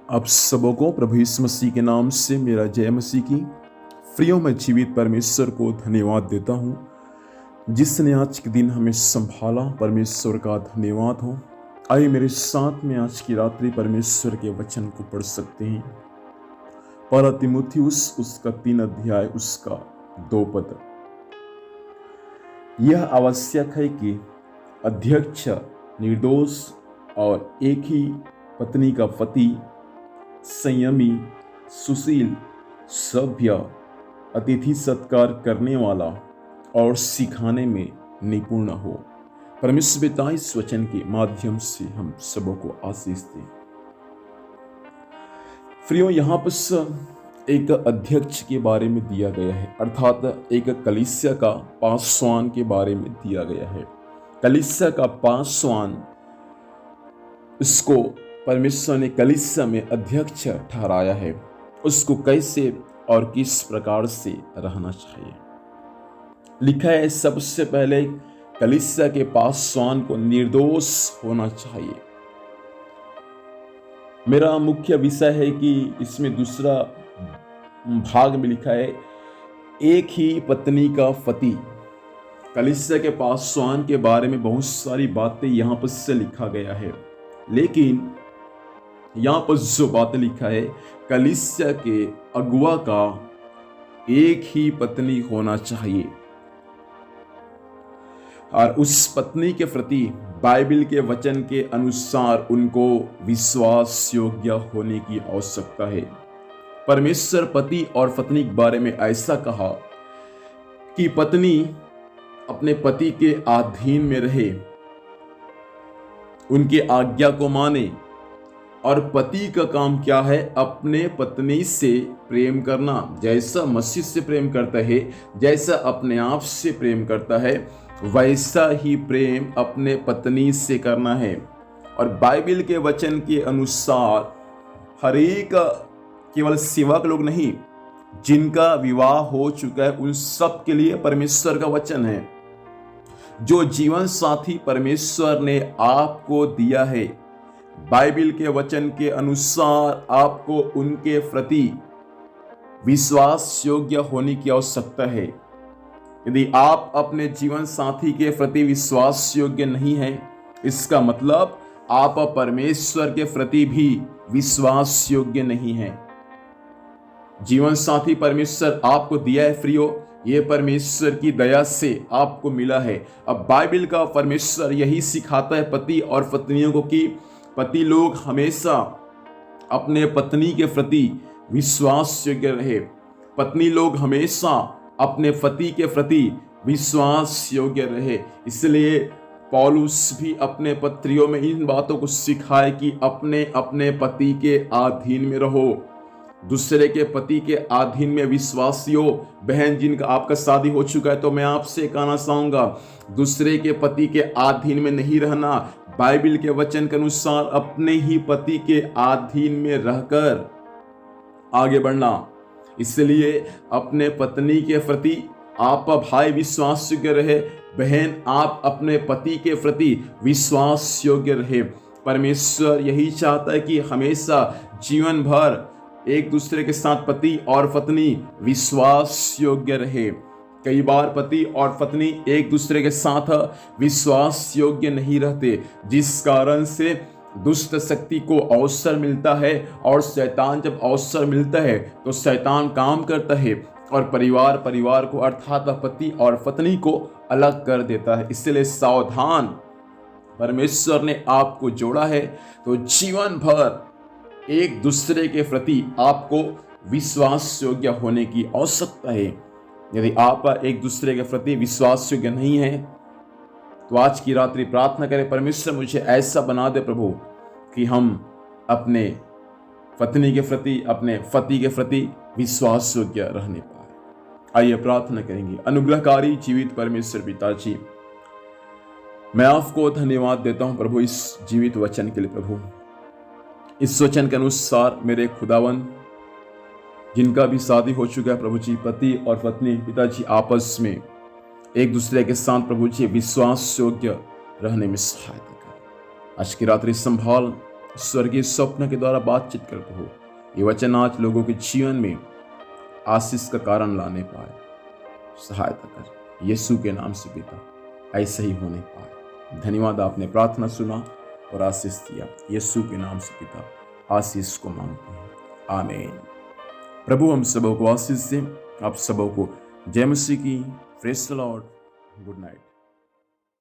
आप सबों को प्रभु यीशु मसीह के नाम से मेरा जय मसीह की। प्रियो, मैं जीवित परमेश्वर को धन्यवाद देता हूँ जिसने आज के दिन हमें संभाला। परमेश्वर का धन्यवाद हो। आइए मेरे साथ में आज की रात्रि परमेश्वर के वचन को पढ़ सकते हैं। पहला तीमुथियुस उसका 3 अध्याय उसका 2 पद। यह आवश्यक है कि अध्यक्ष निर्दोष और एक ही पत्नी का पति, संयमी, सुशील, सभ्य, अतिथि सत्कार करने वाला और सिखाने में निपुण हो। परमेश्वर पिता इस वचन के माध्यम से हम सबों को आशीष दे। प्रियो, यहाँ पर एक अध्यक्ष के बारे में दिया गया है, अर्थात एक कलीसिया का पासवान के बारे में दिया गया है। कलीसिया का पासवान, उसको परमेश्वर ने कलीसिया में अध्यक्ष ठहराया है। उसको कैसे और किस प्रकार से रहना चाहिए लिखा है। सबसे पहले कलीसिया के पासवान को निर्दोष होना चाहिए। मेरा मुख्य विषय है कि इसमें दूसरा भाग में लिखा है एक ही पत्नी का पति। कलीसिया के पासवान के बारे में बहुत सारी बातें यहाँ पर से लिखा गया है, लेकिन यहाँ पर जो बात लिखा है, कलीसिया के अगुआ का एक ही पत्नी होना चाहिए और उस पत्नी के प्रति बाइबल के वचन के अनुसार उनको विश्वास योग्य होने की आवश्यकता है। परमेश्वर पति और पत्नी के बारे में ऐसा कहा कि पत्नी अपने पति के अधीन में रहे, उनकी आज्ञा को माने। और पति का काम क्या है? अपने पत्नी से प्रेम करना। जैसा मसीह से प्रेम करता है, जैसा अपने आप से प्रेम करता है, वैसा ही प्रेम अपने पत्नी से करना है। और बाइबल के वचन के अनुसार हर एक, केवल सेवक लोग नहीं, जिनका विवाह हो चुका है, उन सब के लिए परमेश्वर का वचन है। जो जीवन साथी परमेश्वर ने आपको दिया है, बाइबल के वचन के अनुसार आपको उनके प्रति विश्वास योग्य होने की आवश्यकता है। यदि आप अपने जीवन साथी के प्रति विश्वास योग्य नहीं हैं, इसका मतलब आप परमेश्वर के प्रति भी विश्वास योग्य नहीं हैं। जीवन साथी परमेश्वर आपको दिया है प्रियो, ये परमेश्वर की दया से आपको मिला है। अब बाइबल का परमेश्वर यही सिखाता है पति और पत्नियों को कि पति लोग हमेशा अपने पत्नी के प्रति विश्वास योग्य रहे। पत्नी लोग हमेशा अपने पति के प्रति विश्वास योग्य रहे। इसलिए पौलुस भी अपने पत्रियों में इन बातों को सिखाए कि अपने अपने पति के अधीन में रहो। दूसरे के पति के अधीन में विश्वासियों, बहन जिनका आपका शादी हो चुका है, तो मैं आपसे कहना चाहूंगा, दूसरे के पति के अधीन में नहीं रहना। बाइबल के वचन के अनुसार अपने ही पति के अधीन में रहकर आगे बढ़ना। इसलिए अपने पत्नी के प्रति आप भाई विश्वास योग्य रहे, बहन आप अपने पति के प्रति विश्वास योग्य रहे। परमेश्वर यही चाहता है कि हमेशा जीवन भर एक दूसरे के साथ पति और पत्नी विश्वास योग्य रहे। कई बार पति और पत्नी एक दूसरे के साथ विश्वास योग्य नहीं रहते, जिस कारण से दुष्ट शक्ति को अवसर मिलता है। और शैतान जब अवसर मिलता है तो शैतान काम करता है और परिवार को, अर्थात पति और पत्नी को अलग कर देता है। इसलिए सावधान, परमेश्वर ने आपको जोड़ा है तो जीवन भर एक दूसरे के प्रति आपको विश्वास योग्य होने की आवश्यकता है। यदि आप एक दूसरे के प्रति विश्वास योग्य नहीं है तो आज की रात्रि प्रार्थना करें, परमेश्वर मुझे ऐसा बना दे प्रभु कि हम अपने पत्नी के प्रति, अपने पति के प्रति विश्वास योग्य रहने पाए। आइए प्रार्थना करेंगे। अनुग्रहकारी जीवित परमेश्वर पिताजी, मैं आपको धन्यवाद देता हूं प्रभु इस जीवित वचन के लिए। प्रभु, इस वचन के अनुसार मेरे खुदावन, जिनका भी शादी हो चुका है प्रभु जी, पति और पत्नी पिताजी आपस में एक दूसरे के साथ प्रभु जी विश्वास योग्य रहने में सहायता करें। आज की रात्रि संभाल, स्वर्गीय स्वप्न के द्वारा बातचीत करते हो। ये वचन आज लोगों के जीवन में आशीष का कारण लाने पाए, सहायता कर यीशु के नाम से पिता, ऐसे ही होने पाए। धन्यवाद, आपने प्रार्थना सुना और आशीष दिया। यीशु के नाम से पिता, आशीष को मांगते हैं, आमीन। प्रभु हम सबों को आशीष दे। आप सबों को जय मसीह की। Praise the Lord. Good night.